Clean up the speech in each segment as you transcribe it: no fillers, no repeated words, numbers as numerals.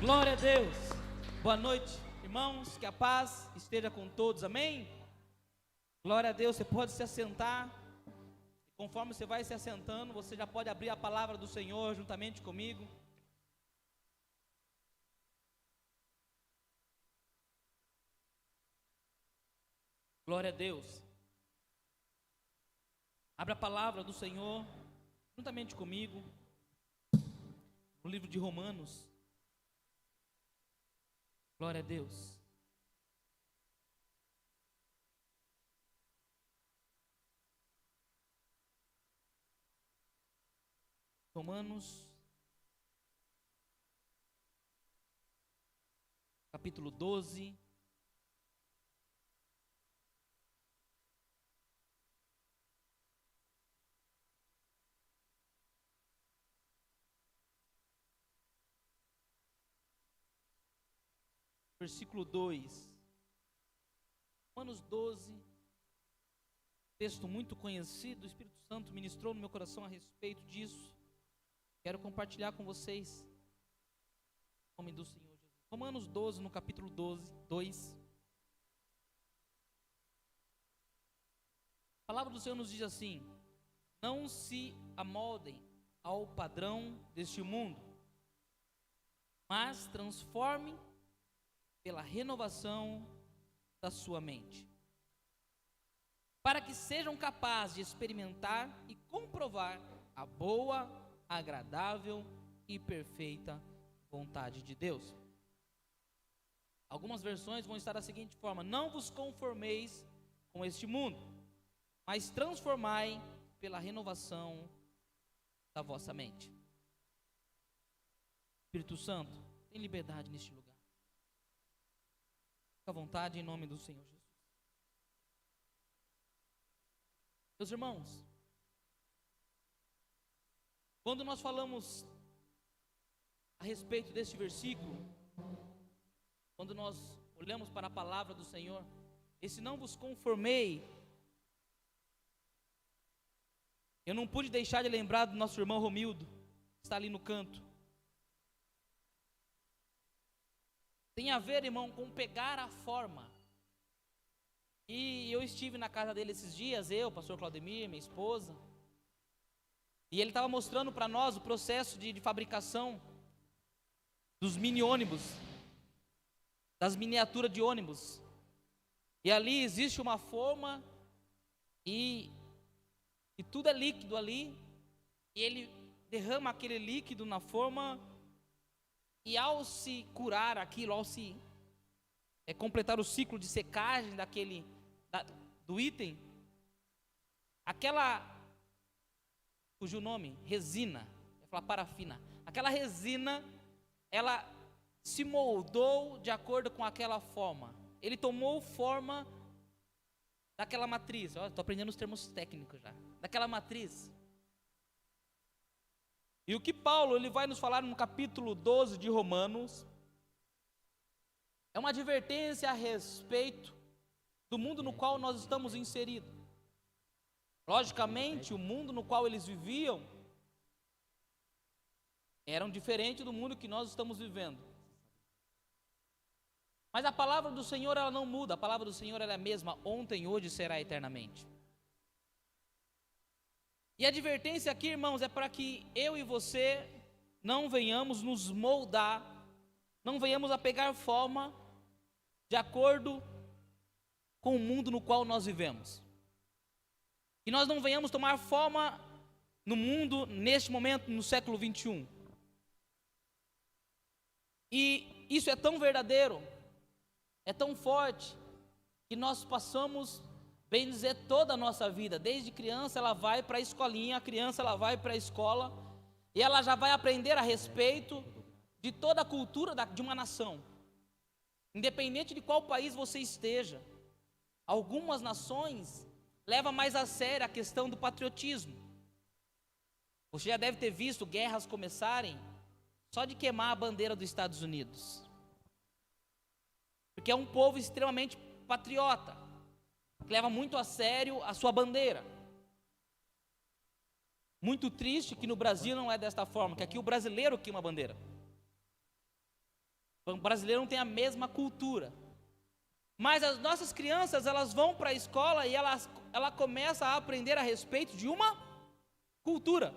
Glória a Deus. Boa noite, irmãos. Que a paz esteja com todos. Amém? Glória a Deus. Você pode se assentar. Conforme você vai se assentando, você já pode abrir a palavra do Senhor juntamente comigo. Glória a Deus. Abra a palavra do Senhor juntamente comigo no livro de Romanos. Glória a Deus. Romanos, capítulo 12. Versículo 2. Romanos 12. Texto muito conhecido, o Espírito Santo ministrou no meu coração a respeito disso. Quero compartilhar com vocês em nome do Senhor Jesus. Romanos 12, no capítulo 2. A palavra do Senhor nos diz assim: não se amoldem ao padrão deste mundo, mas transformem pela renovação da sua mente, para que sejam capazes de experimentar e comprovar a boa, agradável e perfeita vontade de Deus. Algumas versões vão estar da seguinte forma: não vos conformeis com este mundo, mas transformai pela renovação da vossa mente. Espírito Santo, tem liberdade neste lugar. Fica à vontade em nome do Senhor Jesus. Meus irmãos, quando nós falamos a respeito deste versículo, quando nós olhamos para a palavra do Senhor, esse não vos conformei, eu não pude deixar de lembrar do nosso irmão Romildo, que está ali no canto. Tem a ver, irmão, com pegar a forma. E eu estive na casa dele esses dias, eu, pastor Claudemir, minha esposa, e ele estava mostrando para nós o processo de fabricação dos mini ônibus, das miniaturas de ônibus. E ali existe uma forma e tudo é líquido ali, e ele derrama aquele líquido na forma, e ao se curar aquilo, ao se completar o ciclo de secagem do item, aquela, cujo nome, resina, eu falar parafina, aquela resina, ela se moldou de acordo com aquela forma. Ele tomou forma daquela matriz. Estou aprendendo os termos técnicos já. Daquela matriz. E o que Paulo ele vai nos falar no capítulo 12 de Romanos é uma advertência a respeito do mundo no qual nós estamos inseridos. Logicamente, o mundo no qual eles viviam era diferente do mundo que nós estamos vivendo. Mas a palavra do Senhor, ela não muda. A palavra do Senhor, ela é a mesma ontem, hoje e será eternamente. E a advertência aqui, irmãos, é para que eu e você não venhamos nos moldar, não venhamos a pegar forma de acordo com o mundo no qual nós vivemos. E nós não venhamos tomar forma no mundo, neste momento, no século 21. E isso é tão verdadeiro, é tão forte, que nós passamos, bem dizer, toda a nossa vida. Desde criança ela vai para a escolinha, a criança ela vai para a escola, e ela já vai aprender a respeito de toda a cultura de uma nação. Independente de qual país você esteja, algumas nações levam mais a sério a questão do patriotismo. Você já deve ter visto guerras começarem só de queimar a bandeira dos Estados Unidos. Porque é um povo extremamente patriota, que leva muito a sério a sua bandeira. Muito triste que no Brasil não é desta forma, que aqui o brasileiro queima a bandeira. O brasileiro não tem a mesma cultura. Mas as nossas crianças, elas vão para a escola e ela começa a aprender a respeito de uma cultura.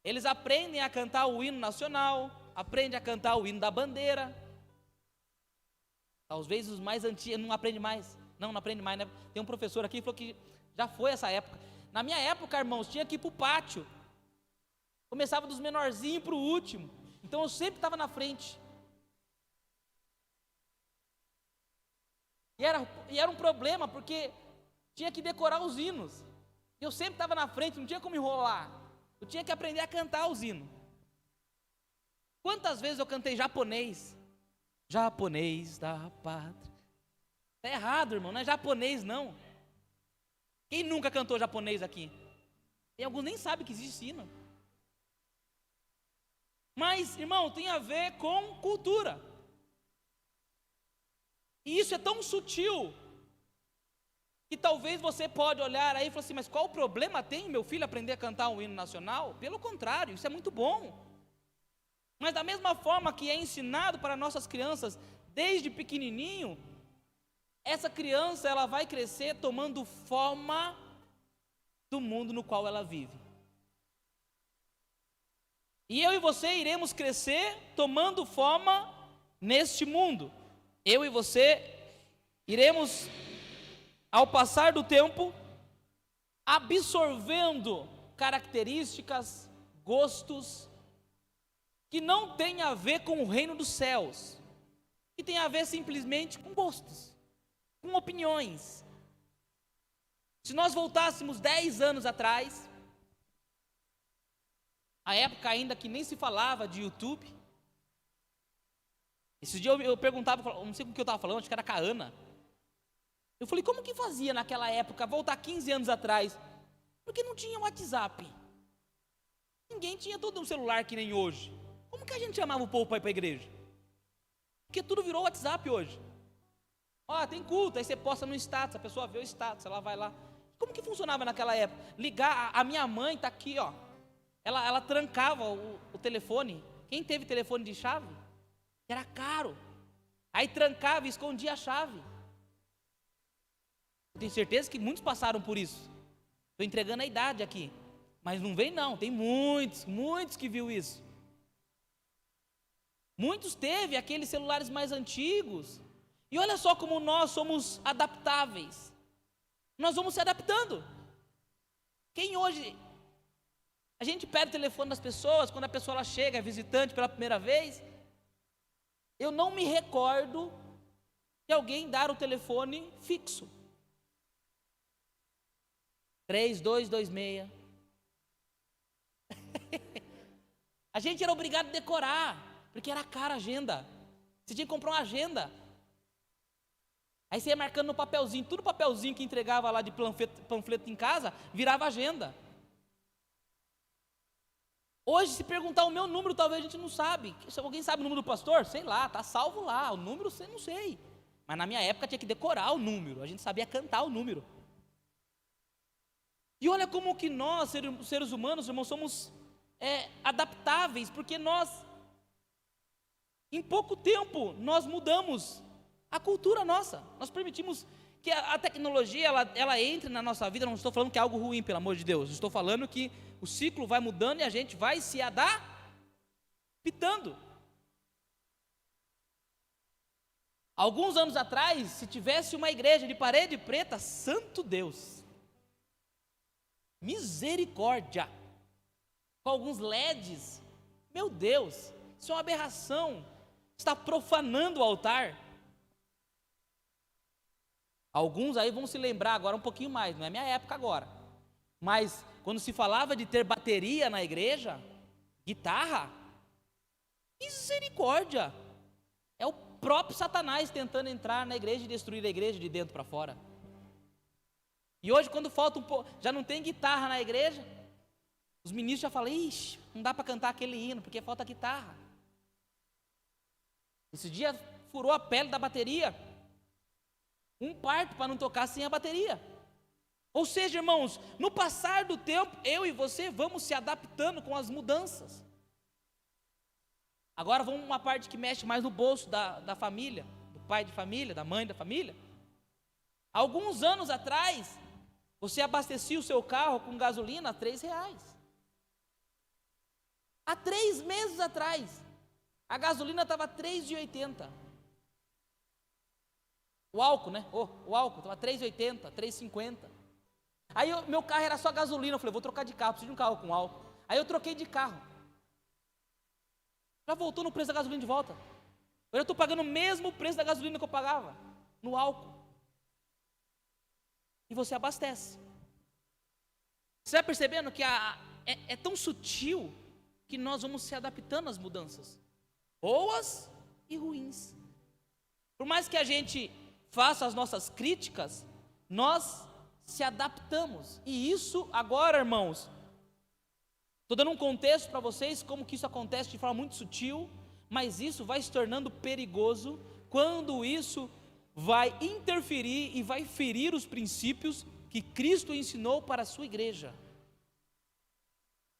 Eles aprendem a cantar o hino nacional, aprendem a cantar o hino da bandeira. Talvez os mais antigos não aprendem mais. Não aprende mais, né? Tem um professor aqui que falou que já foi essa época. Na minha época, irmãos, tinha que ir para o pátio. Começava dos menorzinhos para o último. Então eu sempre estava na frente. E era um problema, porque tinha que decorar os hinos. E eu sempre estava na frente, não tinha como enrolar. Eu tinha que aprender a cantar os hinos. Quantas vezes eu cantei japonês? Japonês da pátria. Está errado, irmão, não é japonês, não. Quem nunca cantou japonês aqui? Tem alguns nem sabem que existe hino. Mas, irmão, tem a ver com cultura. E isso é tão sutil, que talvez você pode olhar aí e falar assim, mas qual o problema tem meu filho aprender a cantar um hino nacional? Pelo contrário, isso é muito bom. Mas da mesma forma que é ensinado para nossas crianças, desde pequenininho, essa criança ela vai crescer tomando forma do mundo no qual ela vive. E eu e você iremos crescer tomando forma neste mundo. Eu e você iremos, ao passar do tempo, absorvendo características, gostos, que não tem a ver com o reino dos céus, que tem a ver simplesmente com gostos, com opiniões. Se nós voltássemos 10 anos atrás, a época ainda que nem se falava de YouTube, esse dia eu perguntava, não sei com o que eu estava falando, acho que era com a Ana. Eu falei, como que fazia naquela época, voltar 15 anos atrás? Porque não tinha WhatsApp. Ninguém tinha todo um celular que nem hoje. Como que a gente chamava o povo para ir para a igreja? Porque tudo virou WhatsApp hoje. Ó, tem culto, aí você posta no status, a pessoa vê o status, ela vai lá. Como que funcionava naquela época? Ligar, a minha mãe está aqui, ó. Ela trancava o telefone. Quem teve telefone de chave? Era caro. Aí trancava e escondia a chave. Eu tenho certeza que muitos passaram por isso. Estou entregando a idade aqui. Mas não vem não, tem muitos que viu isso. Muitos teve aqueles celulares mais antigos. E olha só como nós somos adaptáveis. Nós vamos se adaptando. Quem hoje... A gente pede o telefone das pessoas, quando a pessoa ela chega, é visitante pela primeira vez. Eu não me recordo de alguém dar o telefone fixo. 3226. A gente era obrigado a decorar, porque era cara a agenda. Você tinha que comprar uma agenda. Aí você ia marcando no papelzinho, tudo papelzinho que entregava lá de panfleto em casa, virava agenda. Hoje, se perguntar o meu número, talvez a gente não sabe. Se alguém sabe o número do pastor, sei lá, está salvo lá. O número, eu não sei. Mas na minha época tinha que decorar o número. A gente sabia cantar o número. E olha como que nós, seres humanos, irmãos, somos adaptáveis. Porque nós, em pouco tempo, nós mudamos a cultura nossa. Nós permitimos que a tecnologia, ela entre na nossa vida. Não estou falando que é algo ruim, pelo amor de Deus. Estou falando que o ciclo vai mudando e a gente vai se adaptando. Alguns anos atrás, se tivesse uma igreja de parede preta, santo Deus, misericórdia, com alguns LEDs, meu Deus, isso é uma aberração, está profanando o altar. Alguns aí vão se lembrar agora um pouquinho mais, não é minha época agora, mas quando se falava de ter bateria na igreja, guitarra, misericórdia, é o próprio Satanás tentando entrar na igreja e destruir a igreja de dentro para fora. E hoje quando falta um pouco, já não tem guitarra na igreja, os ministros já falam, ixi, não dá para cantar aquele hino, porque falta guitarra. Esse dia furou a pele da bateria, um parto para não tocar sem a bateria. Ou seja, irmãos, no passar do tempo, eu e você vamos se adaptando com as mudanças. Agora vamos uma parte que mexe mais no bolso da família, do pai de família, da mãe da família. Alguns anos atrás, você abastecia o seu carro com gasolina a R$3. Há 3 meses atrás, a gasolina estava R$3,80. O álcool, né? O álcool estava R$3,80, R$3,50. Aí meu carro era só gasolina. Eu falei, vou trocar de carro, preciso de um carro com álcool. Aí eu troquei de carro. Já voltou no preço da gasolina de volta. Eu estou pagando o mesmo preço da gasolina que eu pagava no álcool. E você abastece. Você vai percebendo que é tão sutil que nós vamos se adaptando às mudanças, boas e ruins. Por mais que a gente faça as nossas críticas, nós se adaptamos. E isso agora, irmãos, estou dando um contexto para vocês como que isso acontece de forma muito sutil, mas isso vai se tornando perigoso quando isso vai interferir e vai ferir os princípios que Cristo ensinou para a sua igreja.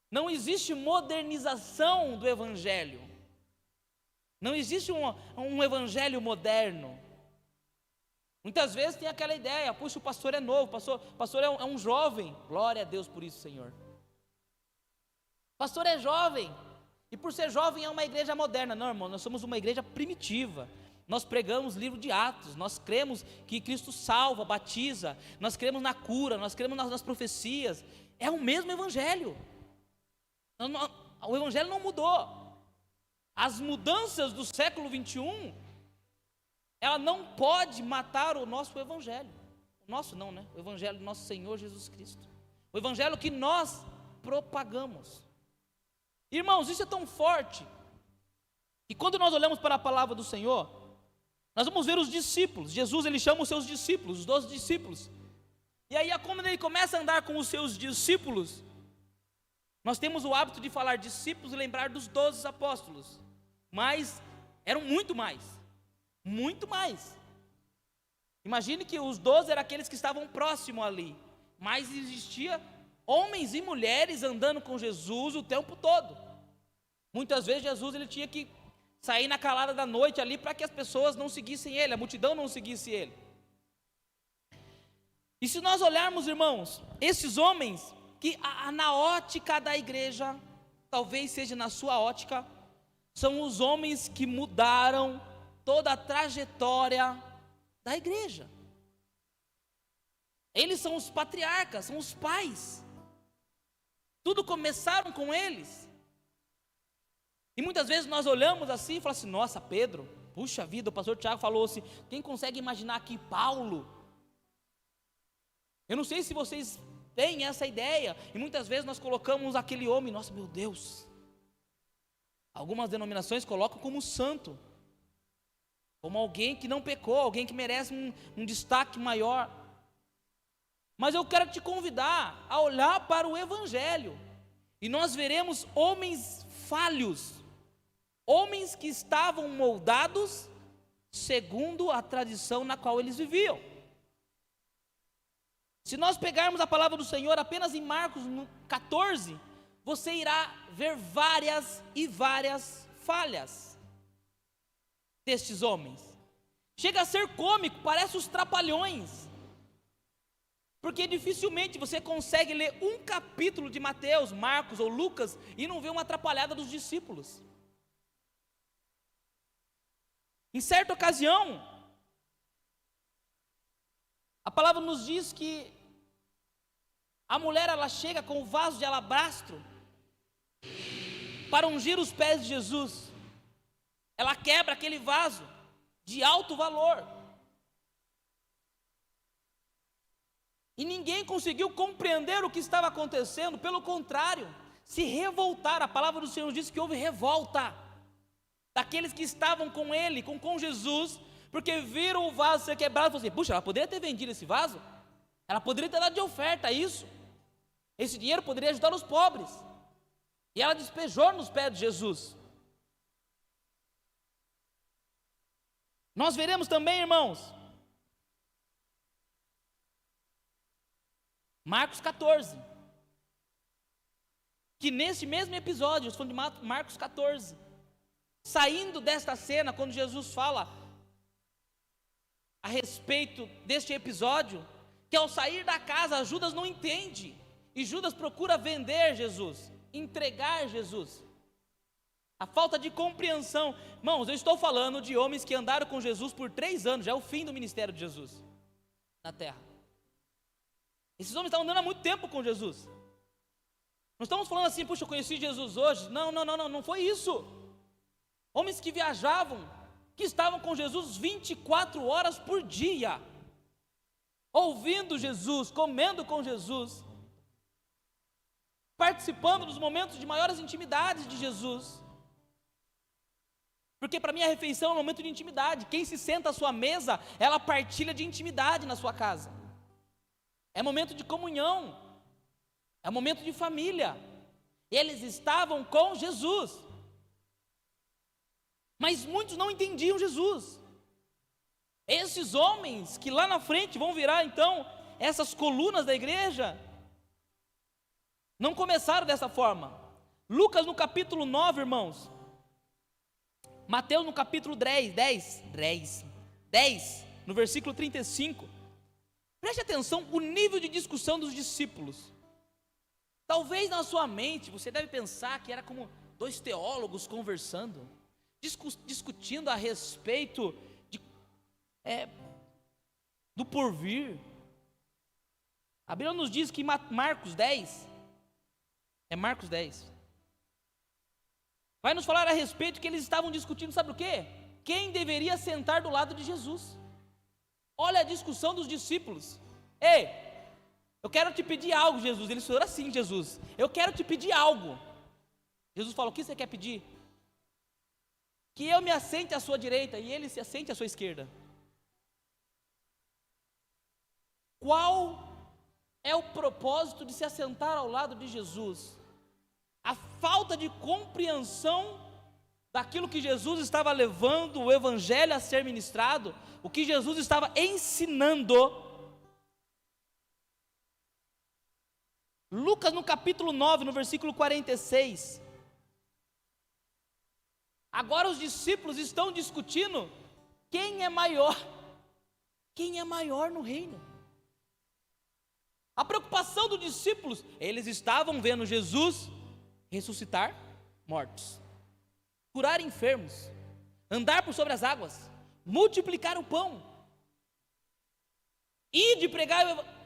Não existe modernização do evangelho. Não existe um evangelho moderno. Muitas vezes tem aquela ideia, puxa, o pastor é novo, o pastor é um jovem. Glória a Deus por isso, Senhor. O pastor é jovem, e por ser jovem é uma igreja moderna. Não, irmão, nós somos uma igreja primitiva. Nós pregamos livro de Atos, nós cremos que Cristo salva, batiza, nós cremos na cura, nós cremos nas profecias. É o mesmo evangelho. O evangelho não mudou. As mudanças do século 21, ela não pode matar o nosso evangelho. O nosso não, né? O evangelho do nosso Senhor Jesus Cristo. O evangelho que nós propagamos. Irmãos, isso é tão forte, que quando nós olhamos para a palavra do Senhor, nós vamos ver os discípulos. Jesus, ele chama os seus discípulos, os 12 discípulos. E aí, quando ele começa a andar com os seus discípulos, nós temos o hábito de falar discípulos e lembrar dos 12 apóstolos. Mas eram muito mais. Muito mais. Imagine que os 12 eram aqueles que estavam próximos ali. Mas existia homens e mulheres andando com Jesus o tempo todo. Muitas vezes Jesus ele tinha que sair na calada da noite ali para que as pessoas não seguissem ele, a multidão não seguisse ele. E se nós olharmos, irmãos, esses homens que na ótica da igreja, talvez seja na sua ótica, são os homens que mudaram toda a trajetória da igreja. Eles são os patriarcas, são os pais. Tudo começaram com eles. E muitas vezes nós olhamos assim e falamos assim, nossa, Pedro, puxa vida, o pastor Tiago falou assim, quem consegue imaginar aqui Paulo? Eu não sei se vocês têm essa ideia, e muitas vezes nós colocamos aquele homem, nossa, meu Deus. Algumas denominações colocam como santo, como alguém que não pecou, alguém que merece um destaque maior. Mas eu quero te convidar a olhar para o evangelho, e nós veremos homens falhos, homens que estavam moldados segundo a tradição na qual eles viviam. Se nós pegarmos a palavra do Senhor apenas em Marcos 14, você irá ver várias e várias falhas destes homens. Chega a ser cômico, parece os trapalhões, porque dificilmente você consegue ler um capítulo de Mateus, Marcos ou Lucas e não ver uma atrapalhada dos discípulos. Em certa ocasião, a palavra nos diz que a mulher ela chega com o vaso de alabastro para ungir os pés de Jesus. Ela quebra aquele vaso de alto valor. E ninguém conseguiu compreender o que estava acontecendo, pelo contrário, se revoltaram. A palavra do Senhor diz que houve revolta daqueles que estavam com ele, com Jesus, porque viram o vaso ser quebrado e falaram assim, puxa, ela poderia ter vendido esse vaso, ela poderia ter dado de oferta isso, esse dinheiro poderia ajudar os pobres, e ela despejou nos pés de Jesus. Nós veremos também, irmãos, Marcos 14, que nesse mesmo episódio, eu estou falando de Marcos 14, saindo desta cena, quando Jesus fala a respeito deste episódio, que ao sair da casa, Judas não entende, e Judas procura vender Jesus, entregar Jesus. A falta de compreensão. Irmãos, eu estou falando de homens que andaram com Jesus por 3 anos, já é o fim do ministério de Jesus na terra. Esses homens estavam andando há muito tempo com Jesus. Não estamos falando assim, puxa, eu conheci Jesus hoje. Não foi isso. Homens que viajavam, que estavam com Jesus 24 horas por dia, ouvindo Jesus, comendo com Jesus, participando dos momentos de maiores intimidades de Jesus. Porque para mim a refeição é um momento de intimidade. Quem se senta à sua mesa, ela partilha de intimidade na sua casa. É momento de comunhão, é momento de família. Eles estavam com Jesus, mas muitos não entendiam Jesus. Esses homens que lá na frente vão virar então essas colunas da igreja, não começaram dessa forma. Lucas no capítulo 9, irmãos, Mateus no capítulo 10, no versículo 35, preste atenção o nível de discussão dos discípulos. Talvez na sua mente você deve pensar que era como 2 teólogos conversando, discutindo a respeito do porvir. A Bíblia nos diz que Marcos 10, vai nos falar a respeito que eles estavam discutindo, sabe o quê? Quem deveria sentar do lado de Jesus. Olha a discussão dos discípulos. Ei, eu quero te pedir algo, Jesus. Eles falaram assim, Jesus, eu quero te pedir algo. Jesus falou, o que você quer pedir? Que eu me assente à sua direita e ele se assente à sua esquerda. Qual é o propósito de se assentar ao lado de Jesus? A falta de compreensão daquilo que Jesus estava levando o evangelho a ser ministrado, o que Jesus estava ensinando. Lucas no capítulo 9, no versículo 46. Agora os discípulos estão discutindo quem é maior no reino. A preocupação dos discípulos, eles estavam vendo Jesus ressuscitar mortos, curar enfermos, andar por sobre as águas, multiplicar o pão, e de pregar o evangelho.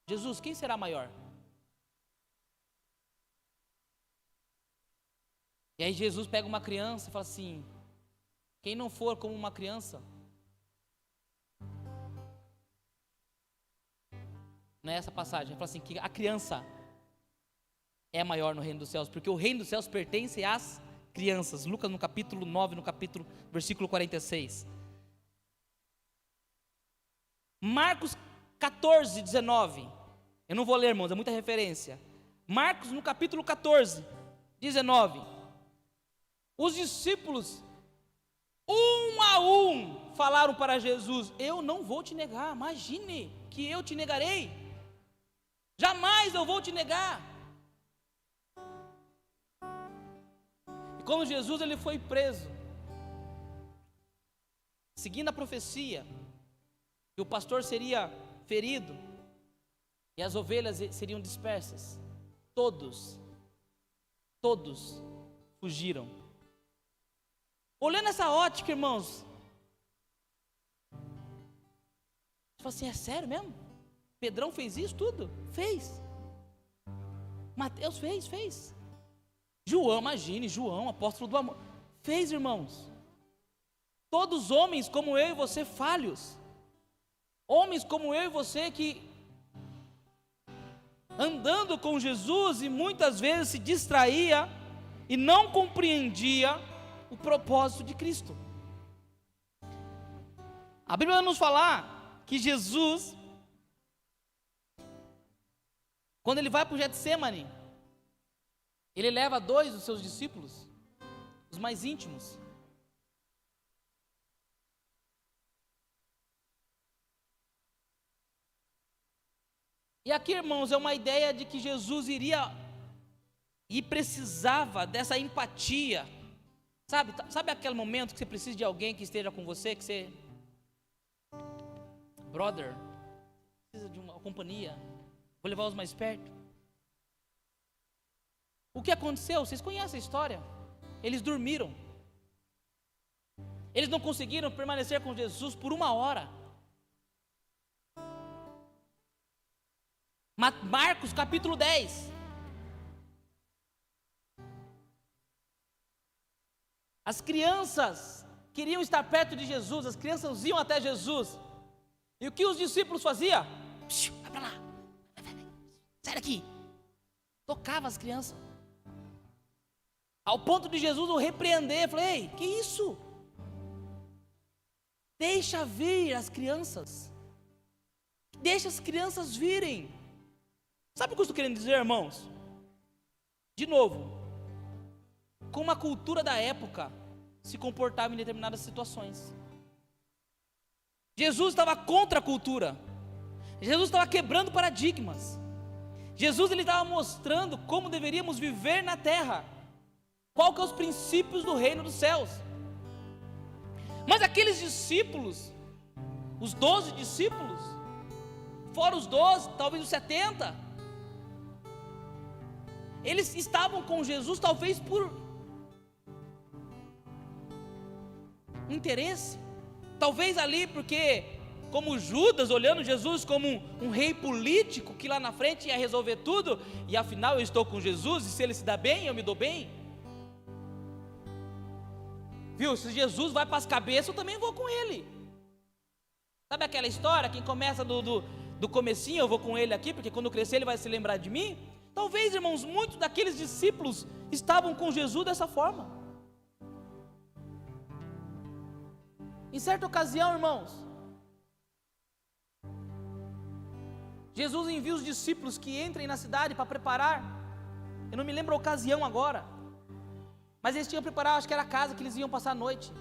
Jesus, quem será maior? E aí Jesus pega uma criança e fala assim, quem não for como uma criança, não é essa passagem, ele fala assim, que a criança é maior no reino dos céus, porque o reino dos céus pertence às crianças. Lucas no capítulo 9, versículo 46. Marcos 14, 19. Eu não vou ler, irmãos, é muita referência. Marcos no capítulo 14, 19. Os discípulos, um a um, falaram para Jesus, eu não vou te negar, imagine que eu te negarei. Jamais eu vou te negar. E quando Jesus ele foi preso, seguindo a profecia, que o pastor seria ferido e as ovelhas seriam dispersas, todos fugiram. Olhando essa ótica, irmãos, você fala assim, é sério mesmo? Pedrão fez isso tudo? Fez. Mateus fez. João, imagine, João, apóstolo do amor, fez, irmãos. Todos homens como eu e você falhos, homens como eu e você que andando com Jesus e muitas vezes se distraía e não compreendia o propósito de Cristo. A Bíblia vai nos falar que Jesus, quando ele vai para o Getsemane, ele leva 2 dos seus discípulos, os mais íntimos. E aqui, irmãos, é uma ideia de que Jesus iria e precisava dessa empatia, Sabe aquele momento que você precisa de alguém que esteja com você, que você, brother, precisa de uma companhia, vou levar os mais perto. O que aconteceu? Vocês conhecem a história? Eles dormiram. Eles não conseguiram permanecer com Jesus por 1 hora. Marcos capítulo 10. As crianças queriam estar perto de Jesus, as crianças iam até Jesus. E o que os discípulos faziam? Vai para lá, sai daqui. Tocava as crianças. Ao ponto de Jesus o repreender, falei: ei, que isso? Deixa vir as crianças. Deixa as crianças virem. Sabe o que eu estou querendo dizer, irmãos? De novo, como a cultura da época se comportava em determinadas situações. Jesus estava contra a cultura. Jesus estava quebrando paradigmas. Jesus ele estava mostrando como deveríamos viver na terra. Qual que são os princípios do reino dos céus. Mas aqueles discípulos, os 12 discípulos, fora os 12, talvez os 70, eles estavam com Jesus talvez por interesse, talvez ali porque, como Judas, olhando Jesus como um rei político, que lá na frente ia resolver tudo, e afinal eu estou com Jesus, e se ele se dá bem, eu me dou bem. Viu, se Jesus vai para as cabeças, eu também vou com ele. Sabe aquela história, quem começa do comecinho, eu vou com ele aqui, porque quando eu crescer ele vai se lembrar de mim? Talvez, irmãos, muitos daqueles discípulos estavam com Jesus dessa forma. Em certa ocasião, irmãos, Jesus envia os discípulos que entrem na cidade para preparar, eu não me lembro a ocasião agora, mas eles tinham que preparar, acho que era a casa que eles iam passar a noite,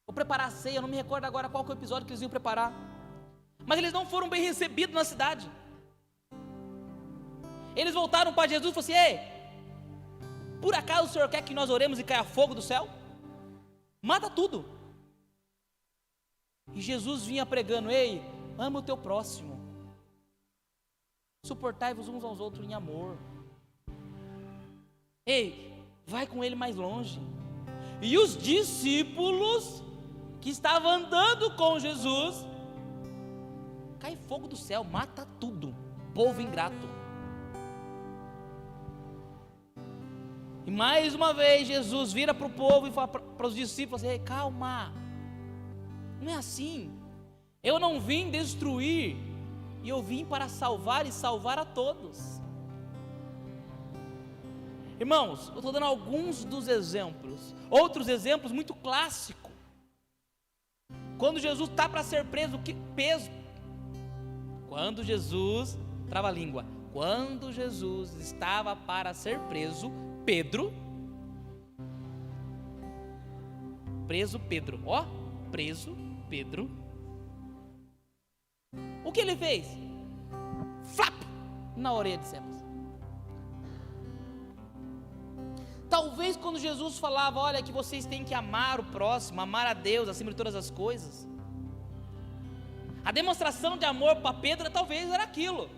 ou preparar a ceia, eu não me recordo agora qual que é o episódio que eles iam preparar, mas eles não foram bem recebidos na cidade. Eles voltaram para Jesus e falaram assim: ei, por acaso o Senhor quer que nós oremos e caia fogo do céu? Mata tudo. E Jesus vinha pregando: ei, ama o teu próximo, suportai-vos uns aos outros em amor. Ei, vai com ele mais longe. E os discípulos que estavam andando com Jesus, cai fogo do céu, mata tudo, povo ingrato. E mais uma vez Jesus vira para o povo e fala para os discípulos assim: ei, calma, não é assim, eu não vim destruir, eu vim para salvar e salvar a todos. Irmãos, eu estou dando alguns dos exemplos, outros exemplos muito clássicos. Quando Jesus está para ser preso, quando Jesus, trava a língua, quando Jesus estava para ser preso, Pedro, preso Pedro, o que ele fez? Flap, na orelha de Cepas. Talvez quando Jesus falava: olha, que vocês têm que amar o próximo, amar a Deus acima de todas as coisas, a demonstração de amor para Pedro talvez era aquilo: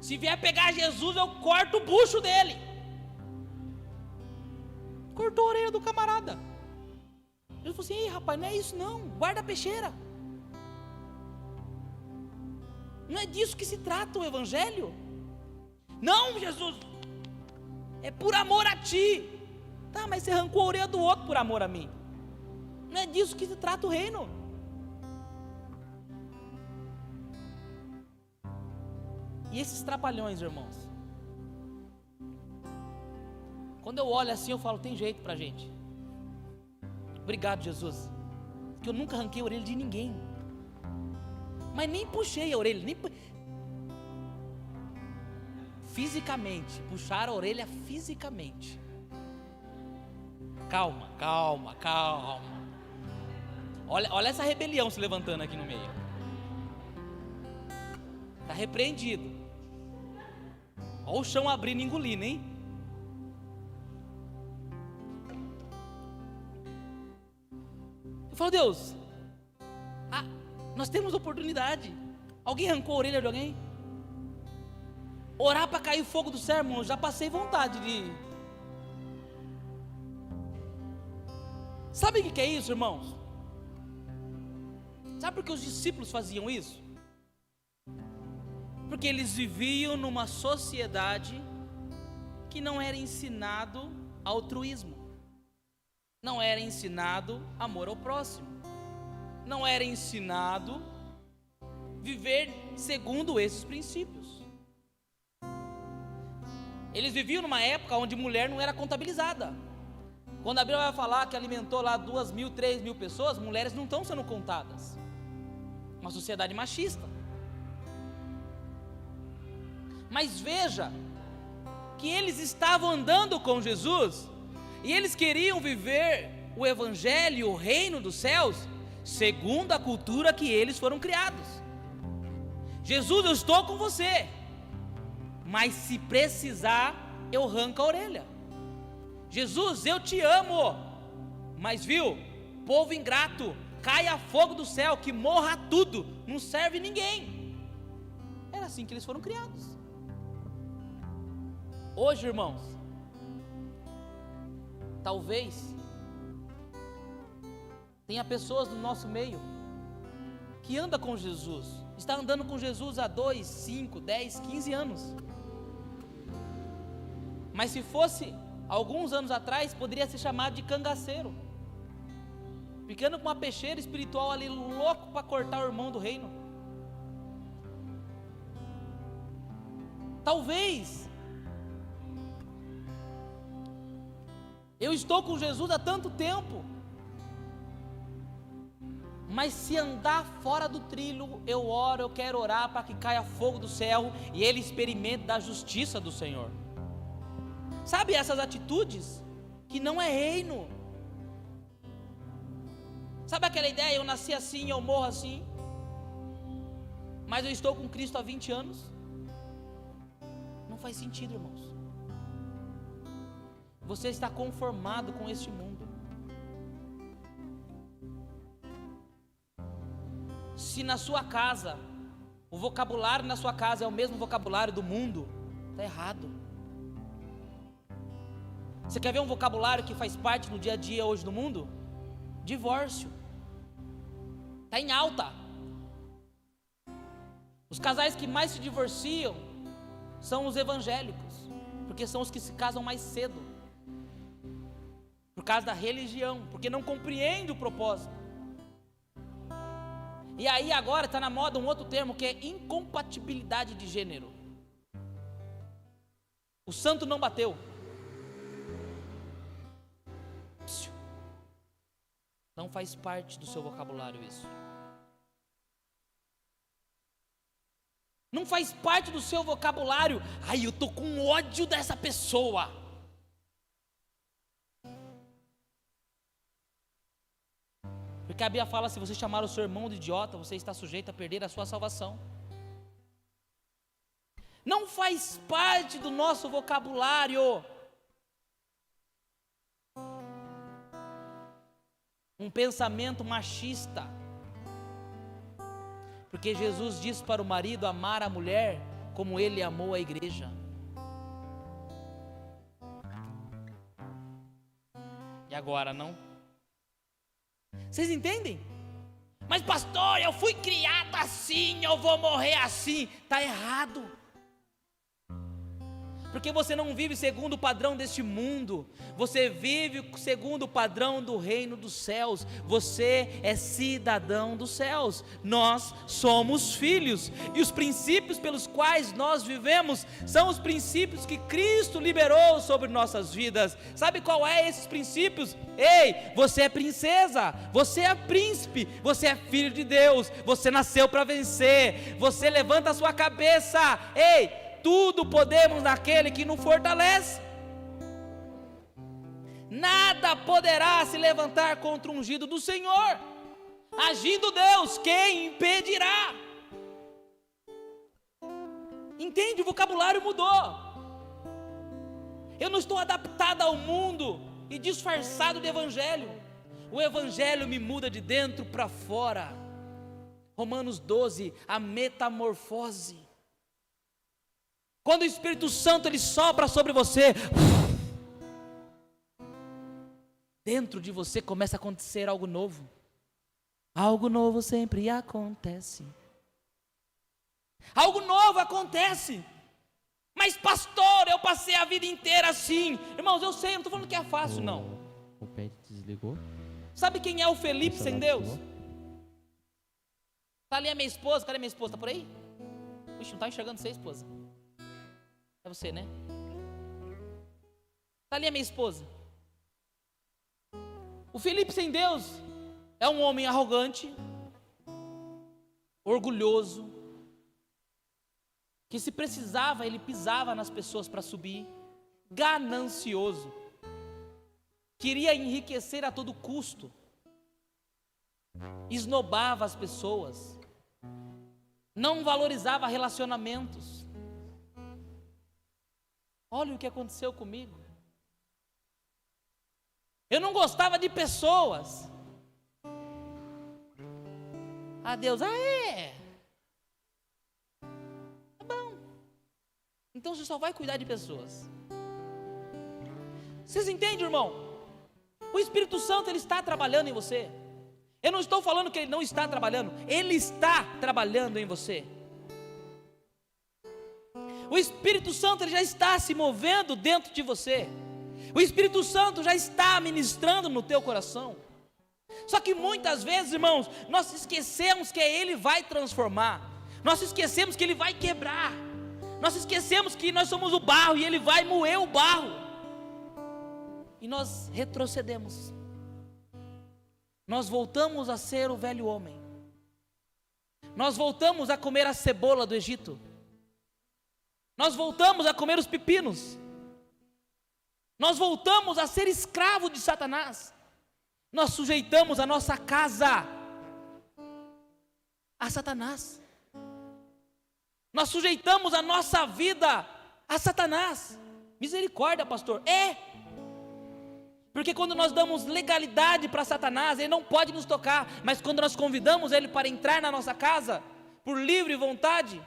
se vier pegar Jesus, eu corto o bucho dele. Cortou a orelha do camarada. Ele falou assim: ei, rapaz, não é isso não, guarda a peixeira. Não é disso que se trata o evangelho. Não, Jesus, é por amor a ti. Tá, mas você arrancou a orelha do outro por amor a mim. Não é disso que se trata o reino. E esses trapalhões, irmãos, quando eu olho assim, eu falo: tem jeito pra gente. Obrigado, Jesus, porque eu nunca arranquei a orelha de ninguém, mas nem puxei a orelha, fisicamente, puxar a orelha fisicamente. Calma. Olha essa rebelião se levantando aqui no meio. Está repreendido. Olha o chão abrindo e engolindo, hein? falo, Deus, nós temos oportunidade. Alguém arrancou a orelha de alguém? Orar para cair fogo do céu, irmão, já passei vontade de... Sabe o que é isso, irmãos? Sabe por que os discípulos faziam isso? Porque eles viviam numa sociedade que não era ensinado altruísmo, não era ensinado amor ao próximo, não era ensinado viver segundo esses princípios. Eles viviam numa época onde mulher não era contabilizada. Quando a Bíblia vai falar que alimentou lá 2.000, 3.000 pessoas, mulheres não estão sendo contadas. Uma sociedade machista. Mas veja que eles estavam andando com Jesus e eles queriam viver o evangelho, o reino dos céus, segundo a cultura que eles foram criados. Jesus, eu estou com você, mas se precisar, eu arranco a orelha. Jesus, eu te amo, mas viu, povo ingrato, caia fogo do céu, que morra tudo, não serve ninguém. Era assim que eles foram criados. Hoje, irmãos, talvez tenha pessoas no nosso meio que anda com Jesus, está andando com Jesus há 2, 5, 10, 15 anos. Mas se fosse alguns anos atrás, poderia ser chamado de cangaceiro, ficando com uma peixeira espiritual ali, louco para cortar o irmão do reino. Talvez eu estou com Jesus há tanto tempo, mas se andar fora do trilho, eu oro, eu quero orar para que caia fogo do céu e ele experimente da justiça do Senhor. Sabe essas atitudes que não é reino? Sabe aquela ideia, eu nasci assim, eu morro assim, mas eu estou com Cristo há 20 anos? Não faz sentido, irmãos. Você está conformado com este mundo. Se na sua casa, o vocabulário na sua casa é o mesmo vocabulário do mundo, está errado. Você quer ver um vocabulário que faz parte do dia a dia hoje no mundo? Divórcio. Está em alta. Os casais que mais se divorciam são os evangélicos, porque são os que se casam mais cedo, por causa da religião, porque não compreendem o propósito. E aí agora está na moda um outro termo que é incompatibilidade de gênero. O santo não bateu. Não faz parte do seu vocabulário isso. Não faz parte do seu vocabulário. Ai, eu estou com ódio dessa pessoa. Porque a Bíblia fala, se você chamar o seu irmão de idiota, você está sujeito a perder a sua salvação. Não faz parte do nosso vocabulário um pensamento machista, porque Jesus disse para o marido amar a mulher como ele amou a igreja. E agora não? Vocês entendem? Mas pastor, eu fui criado assim, eu vou morrer assim. Está errado. Porque você não vive segundo o padrão deste mundo, você vive segundo o padrão do reino dos céus. Você é cidadão dos céus, nós somos filhos, e os princípios pelos quais nós vivemos são os princípios que Cristo liberou sobre nossas vidas. Sabe qual é esses princípios? Ei, você é princesa, você é príncipe, você é filho de Deus, você nasceu para vencer, você levanta a sua cabeça. Ei, tudo podemos naquele que nos fortalece. Nada poderá se levantar contra o ungido do Senhor. Agindo Deus, quem impedirá? Entende? O vocabulário mudou. Eu não estou adaptado ao mundo e disfarçado de evangelho. O evangelho me muda de dentro para fora. Romanos 12, a metamorfose. Quando o Espírito Santo ele sopra sobre você, dentro de você começa a acontecer algo novo. Algo novo sempre acontece. Algo novo acontece. Mas pastor, eu passei a vida inteira assim. Irmãos, eu sei, eu não estou falando que é fácil, não. O pé desligou. Sabe quem é o Felipe sem Deus? Está ali a minha esposa. Cadê minha esposa? Está por aí? Puxa, não está enxergando você, esposa? É você, né? Está ali a minha esposa. O Felipe sem Deus é um homem arrogante, orgulhoso, que se precisava, ele pisava nas pessoas para subir, ganancioso, queria enriquecer a todo custo, esnobava as pessoas, não valorizava relacionamentos. Olha o que aconteceu comigo. Eu não gostava de pessoas. Ah, Deus, é? Tá bom. Então você só vai cuidar de pessoas. Vocês entendem, irmão? O Espírito Santo, ele está trabalhando em você. Eu não estou falando que ele não está trabalhando. Ele está trabalhando em você. O Espírito Santo, ele já está se movendo dentro de você. O Espírito Santo já está ministrando no teu coração. Só que muitas vezes, irmãos, nós esquecemos que Ele vai transformar. Nós esquecemos que Ele vai quebrar. Nós esquecemos que nós somos o barro e Ele vai moer o barro. E nós retrocedemos. Nós voltamos a ser o velho homem. Nós voltamos a comer a cebola do Egito. Nós voltamos a comer os pepinos. Nós voltamos a ser escravo de Satanás. Nós sujeitamos a nossa casa a Satanás. Nós sujeitamos a nossa vida a Satanás. Misericórdia, pastor. Porque quando nós damos legalidade para Satanás, ele não pode nos tocar. Mas quando nós convidamos ele para entrar na nossa casa, por livre vontade,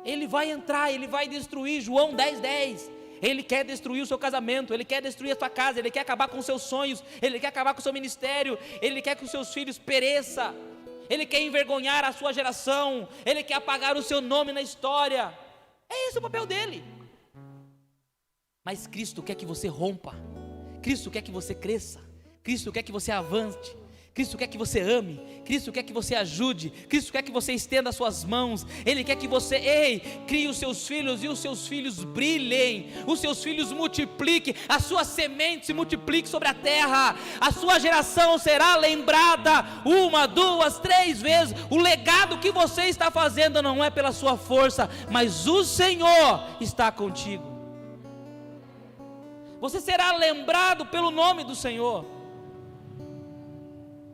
ele vai entrar, ele vai destruir. João 10:10. Ele quer destruir o seu casamento, ele quer destruir a sua casa, ele quer acabar com os seus sonhos, ele quer acabar com o seu ministério, ele quer que os seus filhos pereçam, ele quer envergonhar a sua geração, ele quer apagar o seu nome na história. É esse o papel dele. Mas Cristo quer que você rompa, Cristo quer que você cresça, Cristo quer que você avance, Cristo quer que você ame, Cristo quer que você ajude, Cristo quer que você estenda as suas mãos. Ele quer que você, crie os seus filhos e os seus filhos brilhem, os seus filhos multipliquem, a sua semente se multiplique sobre a terra, a sua geração será lembrada 1, 2, 3 vezes. O legado que você está fazendo não é pela sua força, mas o Senhor está contigo. Você será lembrado pelo nome do Senhor.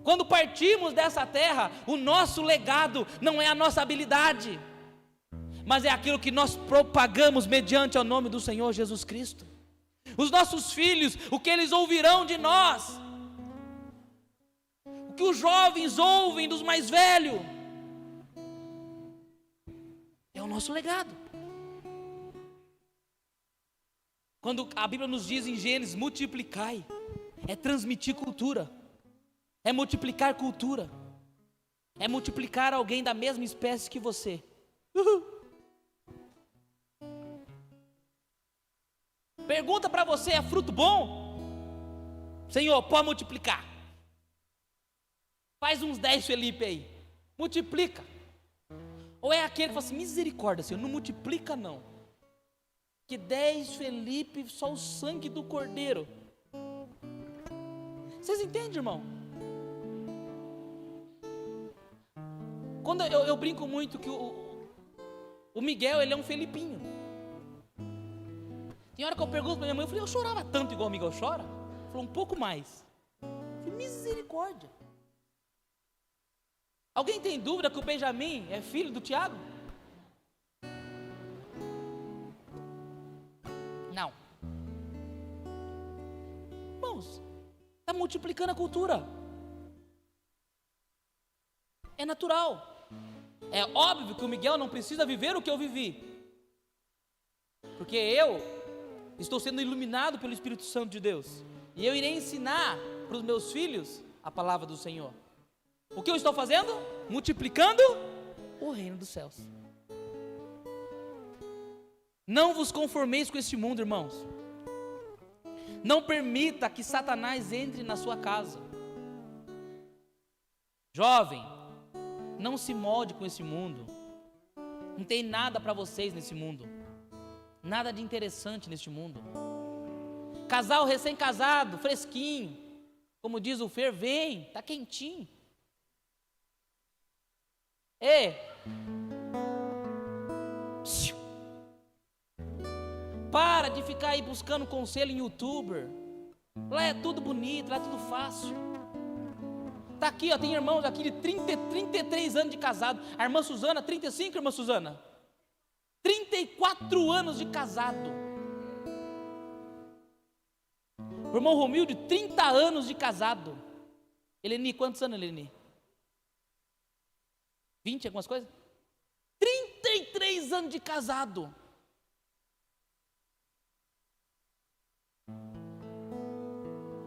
Quando partimos dessa terra, o nosso legado não é a nossa habilidade, mas é aquilo que nós propagamos mediante o nome do Senhor Jesus Cristo. Os nossos filhos, o que eles ouvirão de nós, o que os jovens ouvem dos mais velhos, é o nosso legado. Quando a Bíblia nos diz em Gênesis, multiplicai, é transmitir cultura. É multiplicar cultura. É multiplicar alguém da mesma espécie que você. Pergunta para você, é fruto bom? Senhor, pode multiplicar. Faz uns 10 Felipe aí. Multiplica. Ou é aquele que fala assim, misericórdia, Senhor, não multiplica não. Que 10 Felipe, só o sangue do Cordeiro. Vocês entendem, irmão? Quando eu brinco muito que o Miguel, ele é um Felipinho. Tem hora que eu pergunto pra minha mãe, eu falei, eu chorava tanto igual o Miguel chora? Ela falou, um pouco mais. Eu falei, misericórdia. Alguém tem dúvida que o Benjamin é filho do Tiago? Não. Irmãos, está multiplicando a cultura. É natural. É óbvio que o Miguel não precisa viver o que eu vivi, porque eu estou sendo iluminado pelo Espírito Santo de Deus, e eu irei ensinar para os meus filhos a palavra do Senhor. O que eu estou fazendo? Multiplicando o reino dos céus. Não vos conformeis com este mundo, irmãos. Não permita que Satanás entre na sua casa. Jovem, não se molde com esse mundo. Não tem nada para vocês nesse mundo. Nada de interessante neste mundo. Casal recém-casado, fresquinho, como diz o Fer, vem, tá quentinho. Para de ficar aí buscando conselho em youtuber. Lá é tudo bonito, lá é tudo fácil. Tá aqui, ó, tem irmãos aqui de 33 anos de casado. A irmã Suzana, 35, irmã Suzana? 34 anos de casado. O irmão Romildo, 30 anos de casado. Eleni, quantos anos, Eleni? 20, algumas coisas? 33 anos de casado.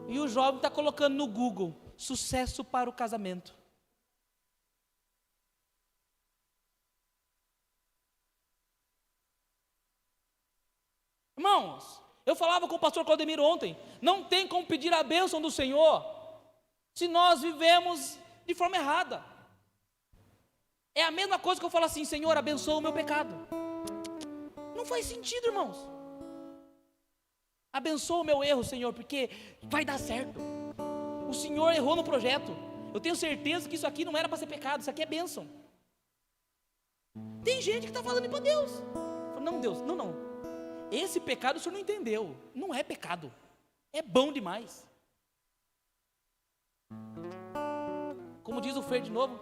E o jovem está colocando no Google, sucesso para o casamento. Irmãos, eu falava com o pastor Claudemiro ontem, não tem como pedir a bênção do Senhor, se nós vivemos de forma errada. É a mesma coisa que eu falo assim, Senhor, abençoa o meu pecado. Não faz sentido, irmãos. Abençoa o meu erro, Senhor, porque vai dar certo. O Senhor errou no projeto. Eu tenho certeza que isso aqui não era para ser pecado, isso aqui é bênção. Tem gente que está falando para Deus. Não, Deus, não. Esse pecado o Senhor não entendeu. Não é pecado. É bom demais. Como diz o Fer de novo,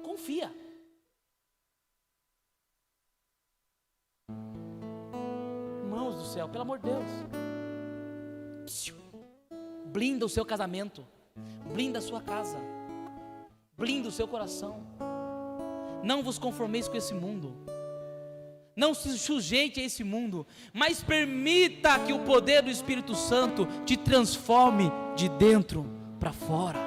confia. Irmãos do céu, pelo amor de Deus. Blinda o seu casamento, blinda a sua casa, blinda o seu coração. Não vos conformeis com esse mundo, não se sujeite a esse mundo, mas permita que o poder do Espírito Santo te transforme de dentro para fora.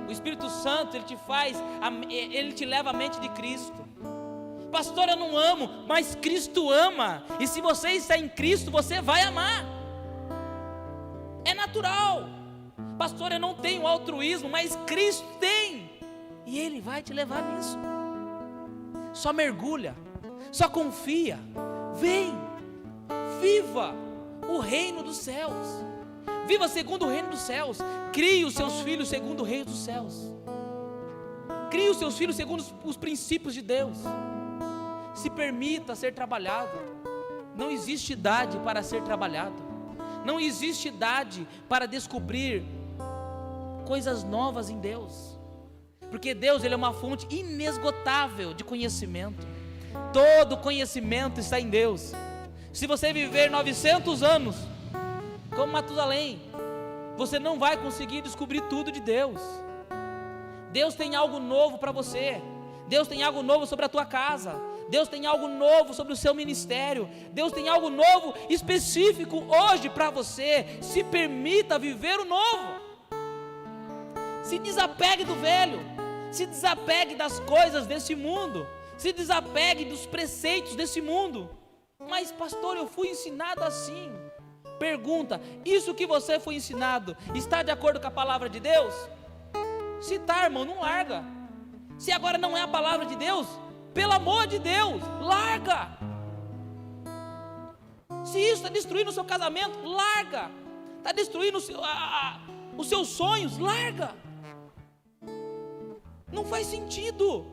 O Espírito Santo, ele te leva à mente de Cristo. Pastor, eu não amo, mas Cristo ama. E se você está em Cristo, você vai amar. É natural. Pastor, eu não tenho altruísmo, mas Cristo tem. E Ele vai te levar nisso. Só mergulha, só confia. Vem, viva o reino dos céus. Viva segundo o reino dos céus. Crie os seus filhos segundo o reino dos céus. Crie os seus filhos segundo os princípios de Deus. Se permita ser trabalhado. Não existe idade para ser trabalhado. Não existe idade para descobrir coisas novas em Deus. Porque Deus, Ele é uma fonte inesgotável de conhecimento. Todo conhecimento está em Deus. Se você viver 900 anos, como Matusalém, você não vai conseguir descobrir tudo de Deus. Deus tem algo novo para você. Deus tem algo novo sobre a tua casa. Deus tem algo novo sobre o seu ministério. Deus tem algo novo específico hoje para você. Se permita viver o novo. Se desapegue do velho. Se desapegue das coisas desse mundo. Se desapegue dos preceitos desse mundo. Mas pastor, eu fui ensinado assim. Pergunta, isso que você foi ensinado está de acordo com a palavra de Deus? Se está, irmão, não larga. Se agora não é a palavra de Deus, pelo amor de Deus, larga. Se isso está destruindo o seu casamento, larga. Está destruindo os seus sonhos, larga. Não faz sentido.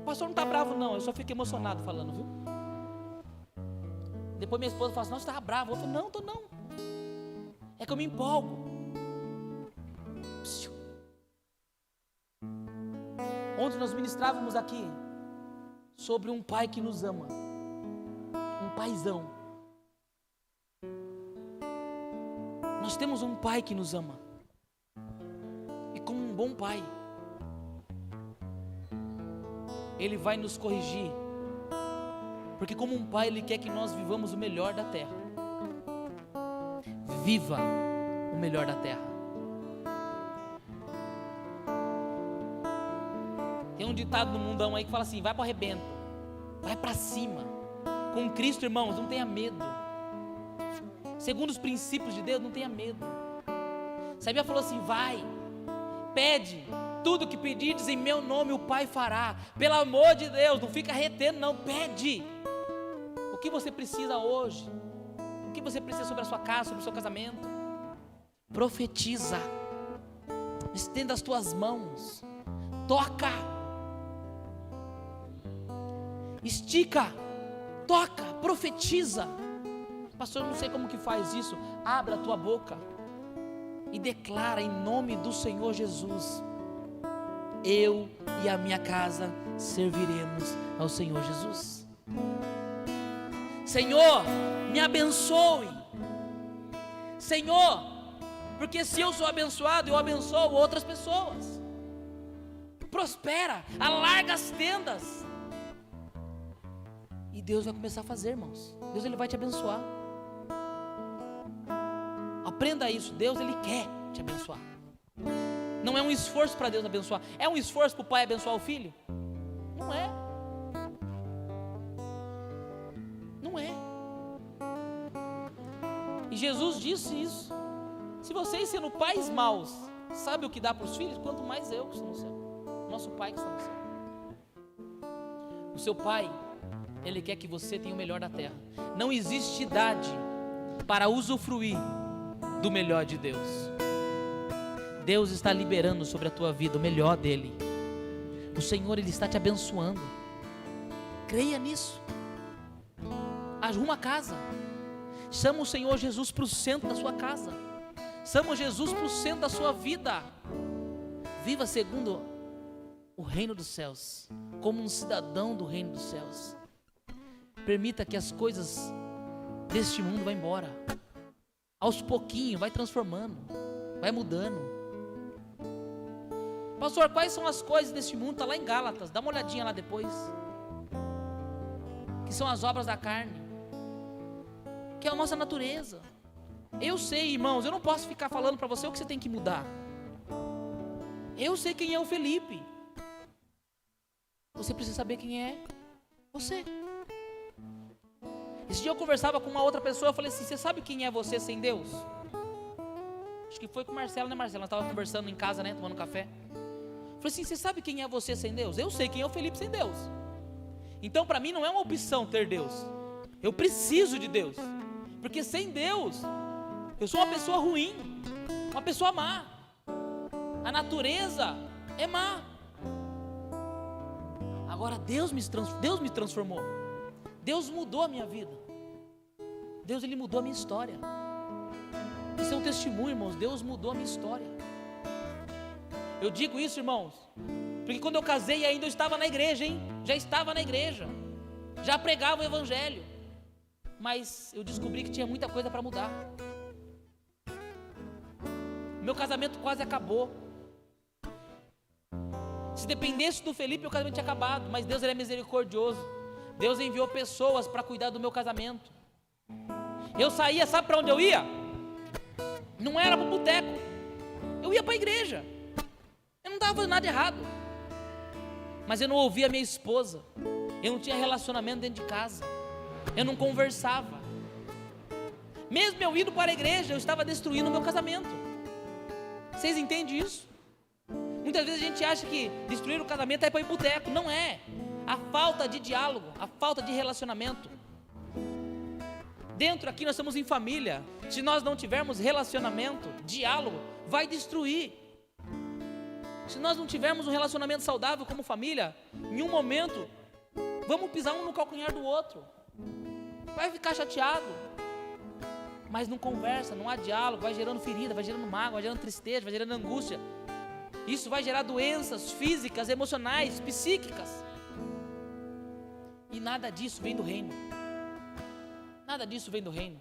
O pastor não está bravo não, eu só fico emocionado falando, viu? Depois minha esposa fala assim, não, você estava bravo. Eu falo, não, estou não. É que eu me empolgo. Ontem nós ministrávamos aqui sobre um pai que nos ama. Um paizão. Nós temos um Pai que nos ama. E como um bom Pai, Ele vai nos corrigir. Porque como um Pai, Ele quer que nós vivamos o melhor da terra. Viva o melhor da terra. Tem um ditado no mundão aí que fala assim: vai para o arrebento, vai para cima. Com Cristo, irmãos, não tenha medo. Segundo os princípios de Deus, não tenha medo. Sabia, falou assim: vai, pede, tudo que pedires em meu nome o Pai fará. Pelo amor de Deus, não fica retendo não, pede. O que você precisa hoje? O que você precisa sobre a sua casa, sobre o seu casamento? Profetiza. Estenda as tuas mãos. Toca. Estica. Toca, profetiza. Pastor, eu não sei como que faz isso. Abra a tua boca e declara em nome do Senhor Jesus: eu e a minha casa serviremos ao Senhor Jesus. Senhor, me abençoe. Senhor, porque se eu sou abençoado, eu abençoo outras pessoas. Prospera, alarga as tendas. E Deus vai começar a fazer, irmãos. Deus, Ele vai te abençoar. Aprenda isso. Deus, Ele quer te abençoar. Não é um esforço para Deus abençoar. É um esforço para o pai abençoar o filho? Não é. Não é. E Jesus disse isso: se vocês, sendo pais maus, sabem o que dá para os filhos, quanto mais eu que estou no céu, nosso Pai que está no céu. O seu Pai, Ele quer que você tenha o melhor da terra. Não existe idade para usufruir do melhor de Deus. Deus está liberando sobre a tua vida o melhor dEle. O Senhor, Ele está te abençoando. Creia nisso. Arruma a casa. Chama o Senhor Jesus para o centro da sua casa. Chama Jesus para o centro da sua vida. Viva segundo o reino dos céus, como um cidadão do reino dos céus. Permita que as coisas deste mundo vá embora. Aos pouquinhos, vai transformando, vai mudando. Pastor, quais são as coisas deste mundo? Está lá em Gálatas, dá uma olhadinha lá depois. Que são as obras da carne, que é a nossa natureza. Eu sei, irmãos, eu não posso ficar falando para você o que você tem que mudar. Eu sei quem é o Felipe. Você precisa saber quem é você. Esse dia eu conversava com uma outra pessoa, eu falei assim: você sabe quem é você sem Deus? Acho que foi com o Marcelo, né, Marcelo? Nós estávamos conversando em casa, né, tomando café. Eu falei assim: você sabe quem é você sem Deus? Eu sei quem é o Felipe sem Deus. Então para mim não é uma opção ter Deus. Eu preciso de Deus. Porque sem Deus, eu sou uma pessoa ruim, uma pessoa má. A natureza é má. Agora Deus me transformou. Deus mudou a minha vida. Deus, Ele mudou a minha história. Isso é um testemunho, irmãos. Deus mudou a minha história. Eu digo isso, irmãos, porque quando eu casei ainda eu estava na igreja, hein? Já estava na igreja, já pregava o evangelho, mas eu descobri que tinha muita coisa para mudar. Meu casamento quase acabou. Se dependesse do Felipe, o casamento tinha acabado. Mas Deus, Ele é misericordioso. Deus enviou pessoas para cuidar do meu casamento. Eu saía, sabe para onde eu ia? Não era para o boteco, eu ia para a igreja. Eu não estava fazendo nada errado, mas eu não ouvia a minha esposa. Eu não tinha relacionamento dentro de casa. Eu não conversava. Mesmo eu indo para a igreja, eu estava destruindo o meu casamento. Vocês entendem isso? Muitas vezes a gente acha que destruir o casamento é para ir para o boteco. Não é. A falta de diálogo, a falta de relacionamento. Dentro aqui nós estamos em família. Se nós não tivermos relacionamento, diálogo, vai destruir. Se nós não tivermos um relacionamento saudável como família, em um momento vamos pisar um no calcanhar do outro. Vai ficar chateado, mas não conversa, não há diálogo, vai gerando ferida, vai gerando mágoa, vai gerando tristeza, vai gerando angústia. Isso vai gerar doenças físicas, emocionais, psíquicas. E nada disso vem do reino. Nada disso vem do reino.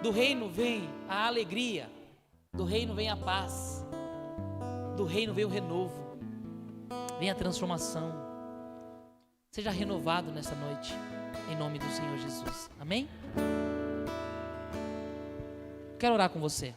Do reino vem a alegria, do reino vem a paz, do reino vem o renovo, vem a transformação. Seja renovado nessa noite, em nome do Senhor Jesus. Amém? Quero orar com você.